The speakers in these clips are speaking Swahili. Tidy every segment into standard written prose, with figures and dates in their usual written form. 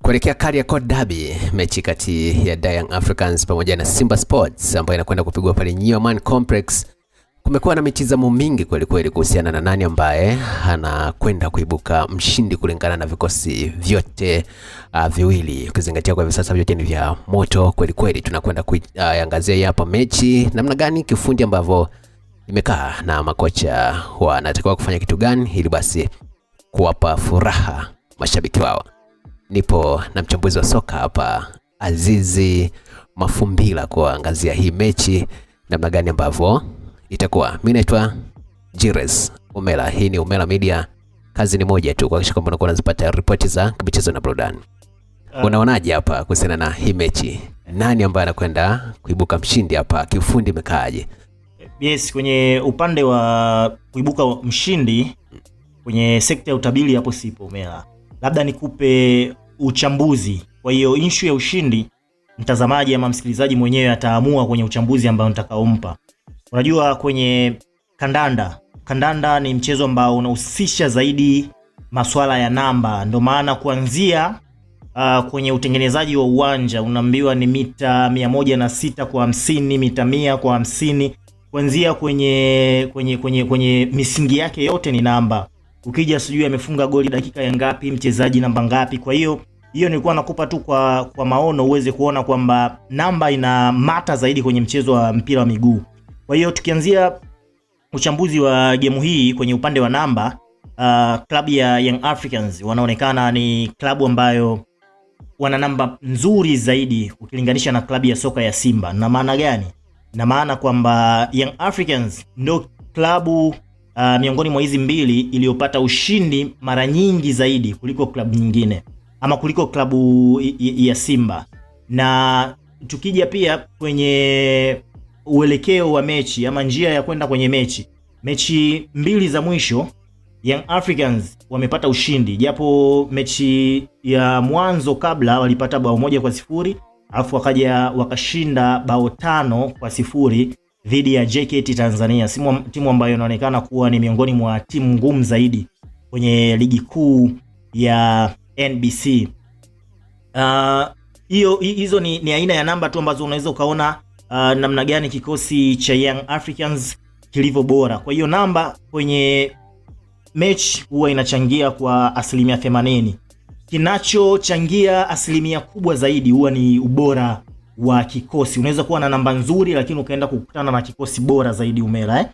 Kuelekea Kariakoo Derby, mechi kati ya Young Africans pamoja na Simba Sports ambayo inakwenda kupigwa pale Newman Complex, kumekuwa na mitazamo mingi kweli kweli kuhusiana na nani ambaye anakwenda kuibuka mshindi kulingana na vikosi vyote viwili, kuzingatia kwa hivi sasa vyote ni vya moto kweli kweli. Tunakwenda kuangazia hapa mechi namna gani kifundi ambavyo imekaa na makocha wanatakiwa kufanya kitu gani ili basi kuwapa furaha mashabiki wao. Nipo na mchambuzi wa soka hapa Azizi Mafumbila kuangazia hii mechi namna gani ambavyo itakuwa. Mimi naitwa Jires Umela. Hii ni Umela Media. Kazi ni moja tu, kuhakikisha kwamba unakuwa unazipata ripoti za michezo na burudani. Unaonaje hapa kuhusiana na hii mechi? Nani ambaye anakwenda kuibuka mshindi hapa? Kiufundi imekaaje? Yes, kwenye upande wa kuibuka mshindi kwenye sekta ya utabiri hapo sipo Umela. Labda nikupe uchambuzi. Kwa hiyo issue ya ushindi mtazamaji ama msikilizaji mwenyewe ataamua kwenye uchambuzi ambao nitakaompa. Unajua kwenye kandanda ni mchezo ambao unahusisha zaidi masuala ya namba. Ndio maana kuanzia kwenye utengenezaji wa uwanja unaambiwa ni mita 106 kwa 50, mita 100 kwa 50. Kuanzia kwenye misingi yake yote ni namba. Ukija sijui amefunga goli dakika ya ngapi, mchezaji namba ngapi. Kwa hiyo nilikuwa nakupa tu kwa maono uweze kuona kwamba namba ina mata zaidi kwenye mchezo wa mpira wa miguu. Kwa hiyo tukianzia uchambuzi wa game hii kwenye upande wa namba, klabu ya Young Africans wanaonekana ni klabu ambayo wana namba nzuri zaidi ukilinganisha na klabu ya soka ya Simba. Na maana gani? Na maana kwamba Young Africans ndio klabu miongoni mwa hizi mbili iliyopata ushindi mara nyingi zaidi kuliko klabu nyingine ama kuliko klabu ya Simba. Na tukija pia kwenye uelekeo wa mechi ama njia ya kwenda kwenye mechi mbili za mwisho Young Africans wamepata ushindi, japo mechi ya mwanzo kabla walipata bao 1-0, alafu wakaja wakashinda bao 5-0 dhidi ya JKT Tanzania, timu ambayo inaonekana kuwa ni miongoni mwa timu ngumu zaidi kwenye ligi kuu ya NBC. Hizo ni aina ya namba tu ambazo unaweza ukaona namna gani kikosi cha Young Africans kilivyo bora. Kwa hiyo namba kwenye mechi huwa inachangia kwa 80%. Kinachochangia asilimia kubwa zaidi huwa ni ubora wa kikosi. Unaweza kuwa na namba nzuri lakini ukaenda kukutana na kikosi bora zaidi Umela.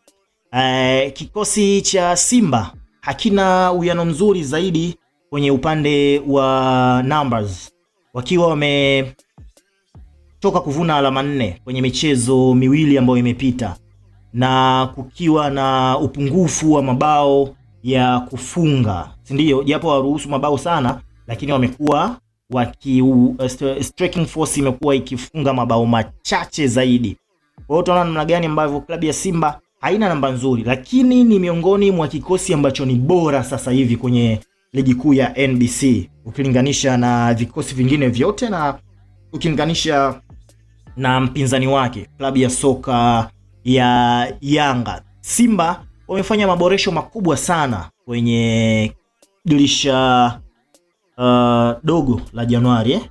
Kikosi cha Simba hakina uwiano mzuri zaidi kwenye upande wa numbers, wakiwa wametoka kuvuna alama 4 kwenye michezo miwili ambayo imepita, na kukiwa na upungufu wa mabao ya kufunga, ndio japo waruhusu mabao sana, lakini wamekuwa striking force imekuwa ikifunga mabao machache zaidi. Kwa hiyo tunaona namna gani ambavyo klabu ya Simba haina namba nzuri, lakini ni miongoni mwa kikosi ambacho ni bora sasa hivi kwenye ligi kuu ya NBC ukilinganisha na vikosi vingine vyote na ukilinganisha na mpinzani wake klabu ya soka ya Yanga. Simba wamefanya maboresho makubwa sana kwenye dirisha dogo la Januari.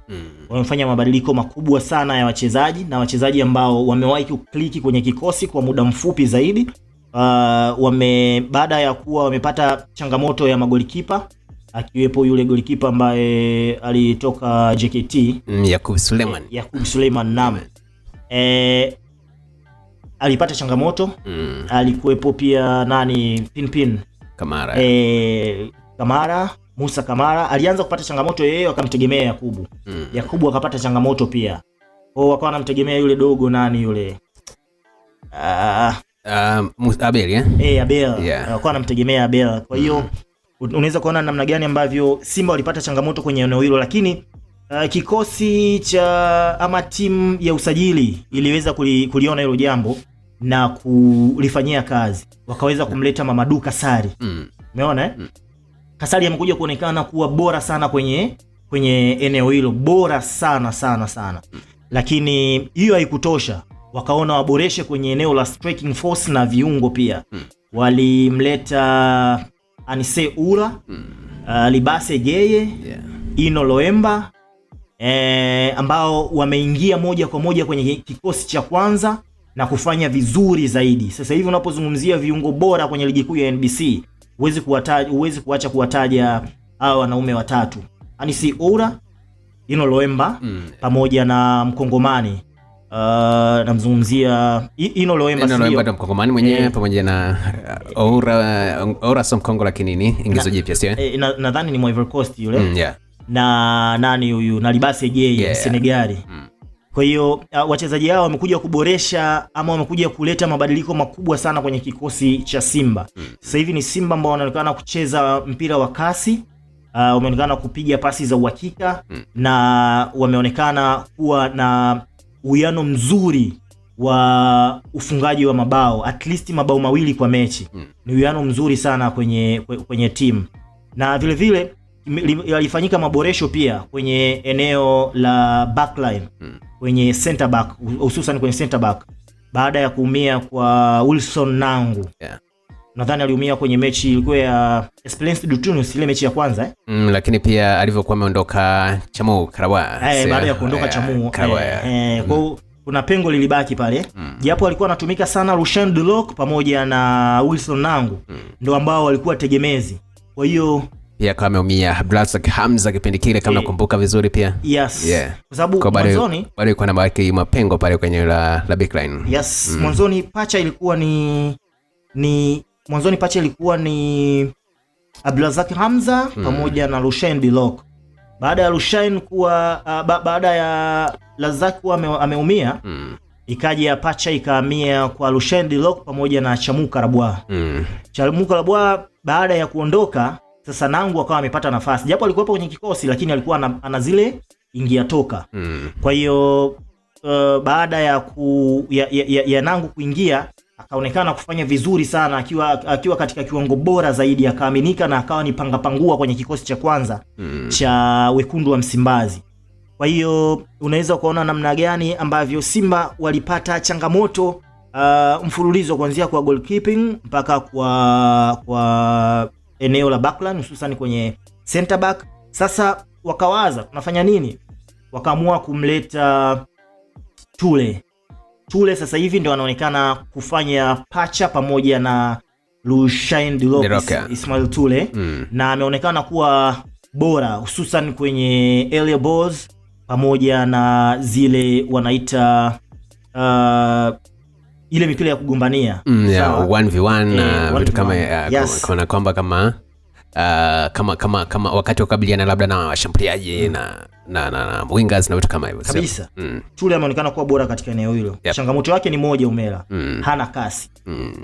Wamefanya mabadiliko makubwa sana ya wachezaji ambao wamewahi kukliki kwenye kikosi kwa muda mfupi zaidi. Baada ya kuwa wamepata changamoto ya magolikipa, akiwepo yule golikipa ambaye alitoka JKT, Yakub Suleiman Nam. Alipata changamoto. Alikuwepo pia Pinpin Kamara, Musa Kamara alianza kupata changamoto, yeye akamtegemea Yakubu. Yakubu akapata changamoto pia. Kwa hiyo wakawa wanamtegemea yule dogo yule Abel Abel. Yeah. Wakawa wanamtegemea Abel. Kwa hiyo unaweza kuona namna gani ambavyo Simba walipata changamoto kwenye eneo hilo, lakini kikosi cha ama timu ya usajili iliweza kuliona hilo jambo na kulifanyia kazi. Wakaweza kumleta Mamadou Kasari. Umeona Kasari amekuja kuonekana kuwa bora sana kwenye eneo hilo, bora sana. Lakini hiyo haikutosha. Wakaona waboreshe kwenye eneo la striking force na viungo pia. Walimleta Anise Ura, Libase Geye, Ino Loemba ambao wameingia moja kwa moja kwenye kikosi cha kwanza na kufanya vizuri zaidi. Sasa hivi unapozungumzia viungo bora kwenye ligi kuu ya NBC, huwezi kuacha kuwataja hao wanaume watatu. Anisi Oura, Ino Loemba pamoja na Mkongomani. Namzungumzia Ino Loemba ndio Mkongomani mwenyewe pamoja na Oura so Mkongo lakini nini ingizo jipya sio? Nadhani ni Ivory Coast yule. Na nani huyu na Libase Gay Senegali. Kwa hiyo wachezaji hao wamekuja kuboresha ama wamekuja kuleta mabadiliko makubwa sana kwenye kikosi cha Simba. Sasa hivi ni Simba ambao wanaonekana kucheza mpira wa kasi, wameonekana kupiga pasi za uhakika na wameonekana kuwa na uwiano mzuri wa ufungaji wa mabao, at least mabao mawili kwa mechi. Ni uwiano mzuri sana kwenye timu. Na vile vile yalifanyika maboresho pia kwenye eneo la backline, kwenye center back, hususan kwenye center back baada ya kuumia kwa Wilson Nangu. Nadhani aliumia kwenye mechi ilikuwa ya Esperance de Tunis, ile mechi ya kwanza lakini pia alivyokuwa ameondoka Chamu Karawa baada ya kuondoka Chamu kwa kuna pengo lilibaki pale. Japo alikuwa anatumika sana Rushan Delok pamoja na Wilson Nangu, ndio ambao walikuwa tegemezi. Kwa hiyo pia kama ameumia Abdulrazak Hamza kipindi kile kama nakumbuka vizuri pia. Kwa sababu mwanzoni bado ilikuwa na baki mapengo pale kwenye la backline. Mwanzoni pacha ilikuwa ni Abdulrazak Hamza pamoja na Rushain Delok. Baada ya Rushain kuwa baada ya Lazak kuwa ameumia, ikaja pacha ikahamia kwa Rushain Delok pamoja na Chamu Karabwa. Chamu Karabwa baada ya kuondoka, sasa Nangu akawa amepata nafasi. Japo alikuwa kwenye kikosi lakini alikuwa ana zile ingia toka. Kwa hiyo baada ya Nangu kuingia, akaonekana kufanya vizuri sana akiwa katika kiwango bora zaidi, akaaminika na akawa ni pangua kwenye kikosi cha kwanza cha Wekundu wa Msimbazi. Kwa hiyo unaweza kuona namna gani ambavyo Simba walipata changamoto mfululizo kuanzia kwa goalkeeping mpaka kwa eneo la backline, hususan kwenye center back. Sasa wakawaza tunafanya nini? Wakaamua kumleta Tule sasa hivi ndio anaonekana kufanya pacha pamoja na Rushain Delok, Ismail Tule, na ameonekana kuwa bora hususan kwenye early balls pamoja na zile wanaita ile mipira ya kugombania 1v1 vitu kama kama wakati wakabiliana labda na washambuliaji na wingers na vitu kama hivyo kabisa. Tule ameonekana kuwa bora katika eneo hilo. Changamoto yake ni moja, Umela hana kasi.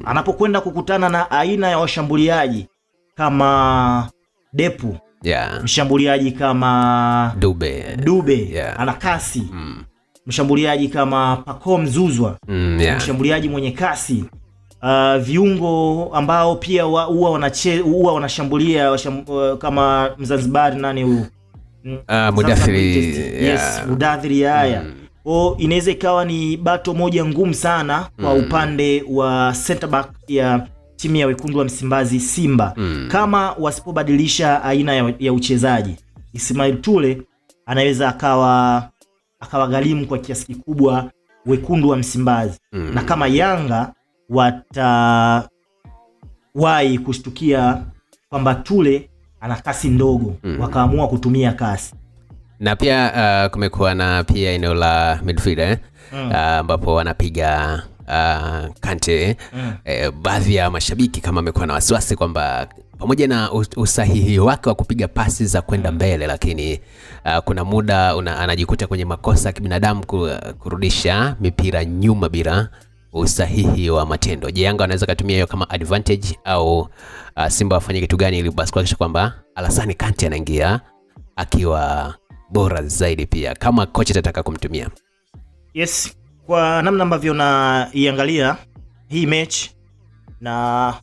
Anapokwenda kukutana na aina ya washambuliaji kama Depu, mshambuliaji kama Dube ana kasi, mshambuliaji kama Pacome Zouzoua mshambuliaji mwenye kasi, viungo ambao pia huwa wanashambulia kama Mzanzibari nani huyu Mudathiri haya. Inaweza ikawa ni bato moja ngumu sana kwa upande wa center back ya timu ya Wekundu wa Msimbazi Simba. Kama wasipobadilisha aina ya uchezaji, Ismail Tule anaweza akawagharimu kwa kiasi kikubwa Wekundu wa Msimbazi. Na kama Yanga watawahi kushtukia kwamba Tule ana kasi ndogo, wakaamua kutumia kasi. Na pia kumekuwa na pia eneo la midfielder ambapo wanapiga Kante. Baadhi ya mashabiki kama amekuwa na wasiwasi kwamba pamoja na usahihi wake wa kupiga pasi za kwenda mbele, lakini kuna muda anajikuta kwenye makosa ya kibinadamu kurudisha mipira nyuma bila usahihi wa matendo. Je, Yanga anaweza kutumia hiyo kama advantage au Simba wafanye kitu gani ili basi kuhakikisha kwamba Alassane Kante anaingia akiwa bora zaidi pia kama kocha atataka kumtumia? Kwa namna ambavyo naiangalia hii mechi na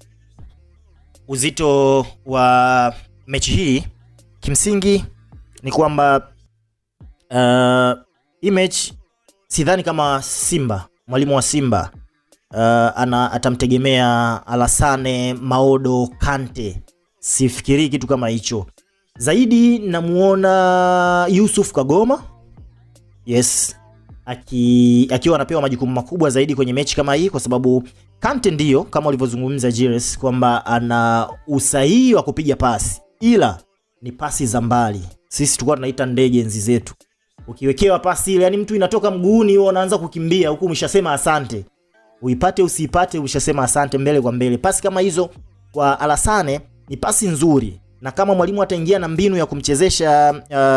uzito wa mechi hii, kimsingi ni kwamba hii mechi sidhani kama mwalimu wa Simba atamtegemea Alassane Maodo Kante. Sifikiri kitu kama hicho. Zaidi namuona Yusuf Kagoma Yes. Akiwa anapewa majukumu makubwa zaidi kwenye mechi kama hii, kwa sababu Kante ndio kama ulivyozungumza Jules kwamba ana usahihi wa kupiga pasi, ila ni pasi za mbali. Sisi tulikuwa tunaita ndege enzi zetu. Ukiwekewa pasi ile, yani mtu inatoka mguuni wewe unaanza kukimbia huku umeshasema asante. Uipate usipate umeshasema asante mbele kwa mbele. Pasi kama hizo kwa Alassane ni pasi nzuri, na kama mwalimu ataingia na mbinu ya kumchezesha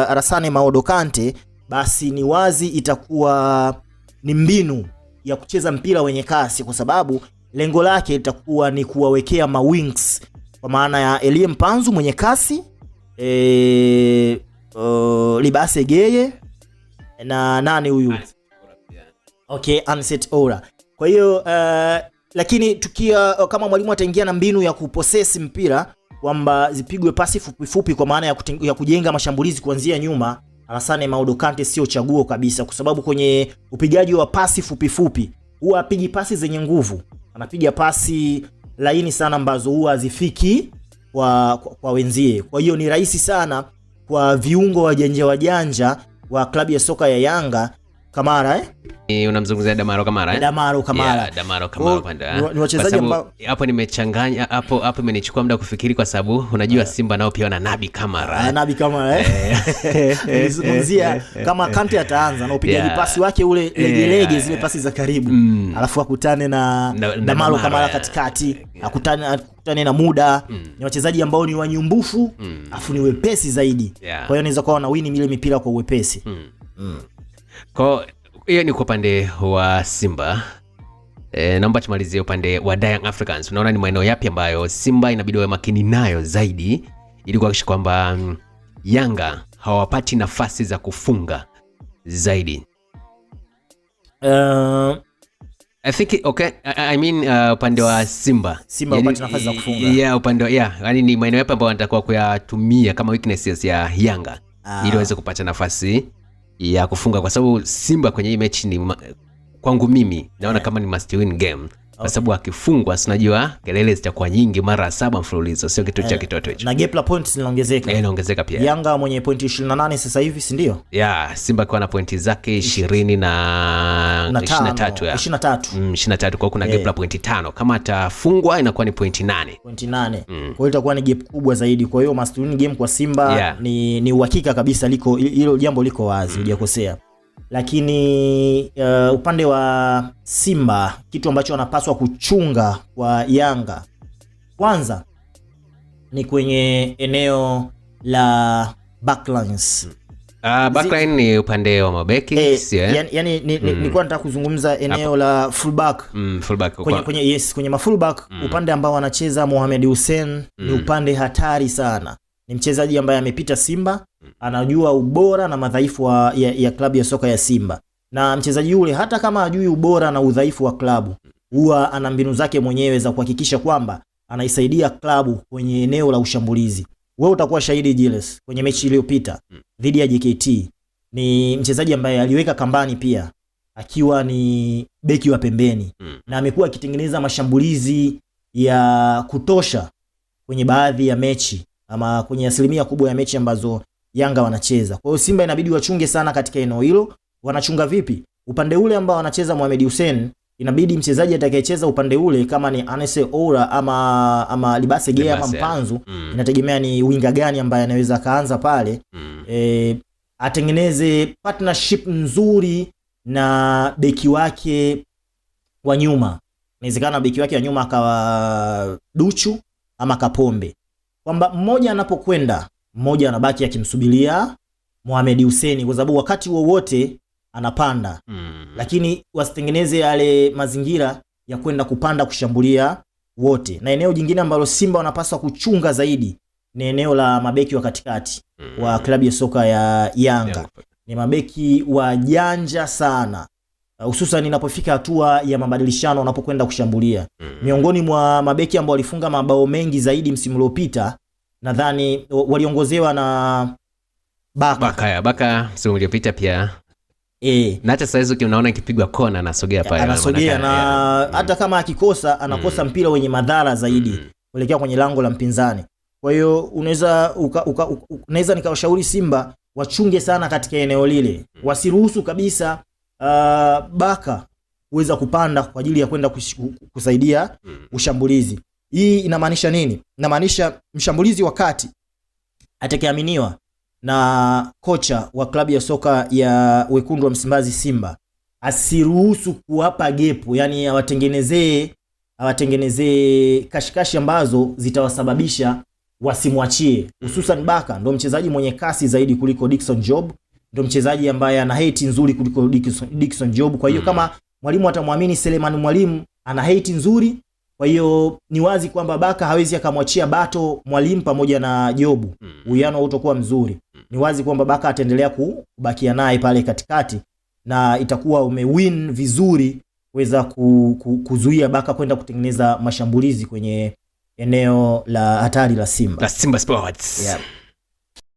Alassane Maodo Kante, basi ni wazi itakuwa ni mbinu ya kucheza mpira wenye kasi, kwa sababu lengo lake litakuwa ni kuwawekea mawings, kwa maana ya Elie Mpanzu mwenye kasi, Libase Geye na nani huyu? Okay, Anset Ora. Kwa hiyo lakini kama mwalimu ataingia na mbinu ya kupossess mpira kwamba zipigwe pasi fupi fupi, kwa maana ya kujenga mashambulizi kuanzia nyuma, Alassane Maodo Kante sio chaguo kabisa, kwa sababu kwenye upigaji wa pasi fupi fupi huwa apigi pasi zenye nguvu, anapiga pasi laini sana ambazo huwa hazifiki kwa wenzie. Kwa hiyo ni rahisi sana kwa viungo wajanja wa klabu ya soka ya Yanga Kamara unamzungumzia Damaro Kamara Damaro Kamara. Yeah, Damaro Kamara panda. Ni wachezaji ambao hapo nimechanganya hapo imenichukua muda kufikiri, kwa sababu unajua Simba nao pia wana Nabi Kamara. Nabi Kamara nizungumzia kama Kante ataanza na upigaji pasi wake ule legelege zile pasi za karibu, alafu akutane na Damaro Kamara katikati, akutane na Muda. Ni wachezaji ambao ni wanyumbufu, afu ni wepesi zaidi. Kwa hiyo inaweza kuwa na wini ile mipira kwa uwepesi. Kwa hiyo ni kwa upande wa Simba. Naomba tumalizie upande wa Young Africans. Unaona ni maeneo yapi ambayo Simba inabidi wawe makini nayo zaidi ili kuhakikisha kwamba Yanga hawapati nafasi za kufunga zaidi? I think upande wa Simba hawapati nafasi za kufunga. Yeah, upande wa yani ni maeneo yapi ambayo wanatakiwa kuyatumia kama weaknesses ya Yanga ili waweze kupata nafasi ya kufunga, kwa sababu Simba kwenye hii mechi ni kwangu mimi naona kama ni must win game, kwa sababu akifungwa sinajua kelele zitakuwa nyingi mara 7 mfululizo, sio kitu cha kitoto hicho, na gap la points linaongezeka. Inaongezeka pia. Yanga mwenye pointi 28 sasa hivi, si ndio? Simba kwa na pointi zake 20 na 23 23 kwa kuna gap la pointi 5. Kama atafungwa inakuwa ni pointi 8. Kwa hiyo itakuwa ni gap kubwa zaidi. Kwa hiyo must win game kwa Simba ni uhakika kabisa, hilo jambo liko wazi, hujakosea. Lakini upande wa Simba kitu ambacho wanapaswa kuchunga kwa Yanga kwanza ni kwenye eneo la backlines. Backline ni upande wa mabeki, yani nilikuwa nataka kuzungumza eneo la fullback. Kwenye mafullback, upande ambao wanacheza Mohamed Hussein ni upande hatari sana. Ni mchezaji ambaye amepita Simba, anajua ubora na madhaifu ya klabu ya soka ya Simba. Na mchezaji yule hata kama ajui ubora na udhaifu wa klabu, huwa ana mbinu zake mwenyewe za kuhakikisha kwamba anaisaidia klabu kwenye eneo la ushambulizi. Wewe utakuwa shahidi Giles, kwenye mechi iliyopita dhidi ya JKT, ni mchezaji ambaye aliweka kambani pia akiwa ni beki wa pembeni, na amekuwa akitengeneza mashambulizi ya kutosha kwenye baadhi ya mechi, ama kwenye asilimia kubwa ya mechi ambazo Yanga wanacheza. Kwa hiyo Simba inabidi wachunge sana katika eneo hilo. Wanachunga vipi? Upande ule ambao wanacheza Mohamed Hussein, inabidi mchezaji atakayecheza upande ule kama ni Anese Ora ama Libase Geye ama Mpanzu, inategemea ni winga gani ambaye anaweza kaanza pale. Atengeneze partnership nzuri na beki wake wa nyuma. Inawezekana beki wake wa nyuma akawa Duchu ama Kapombe, kwamba mmoja anapokwenda mmoja anabaki akimsubiria Mohamed Hussein, kwa sababu wakati wowote anapanda. Lakini wasitengeneze yale mazingira ya kwenda kupanda kushambulia wote. Na eneo jingine ambalo Simba wanapaswa kuchunga zaidi ni eneo la mabeki wa katikati wa klabu ya soka ya Yanga. Ni mabeki wa janja sana, hususan inapofika hatua ya mabadilishano wanapokwenda kushambulia. Miongoni mwa mabeki ambao walifunga mabao mengi zaidi msimu uliopita, nadhani waliongozewa na Baka msimu uliopita pia. Na hata sasa hizo unaona ikipigwa kona anasogea pale. Anasogea na hata kama akikosa anakosa mpira wenye madhara zaidi kuelekea kwenye lango la mpinzani. Kwa hiyo unaweza nikawashauri Simba wachunge sana katika eneo lile, wasiruhusu kabisa Baka kuweza kupanda kwa ajili ya kwenda kusaidia ushambulizi. Hii inamaanisha nini? Inamaanisha mshambulizi wakati atakayeaminiwa na kocha wa klabu ya soka ya Wekundu wa Msimbazi Simba asiruhusu kuwapa gepu, yani awatengenezee kashikashi ambazo zitawasababisha wasimwachie. Hususan Baka ndo mchezaji mwenye kasi zaidi kuliko Dickson Job, ndo mchezaji ambaye ana hate nzuri kuliko Dickson Job. Kwa hiyo kama mwalimu atamwamini Selemani Mwalimu ana hate nzuri, kwa hiyo ni wazi kwamba Baka hawezi akamwachia bato Mwalimu pamoja na Jobu. Uwiano utakuwa mzuri. Ni wazi kwamba Baka ataendelea kubakia naye pale katikati na itakuwa umewin vizuri kuweza kuzuia Baka kwenda kutengeneza mashambulizi kwenye eneo la hatari la Simba. La Simba Sports. Yeah.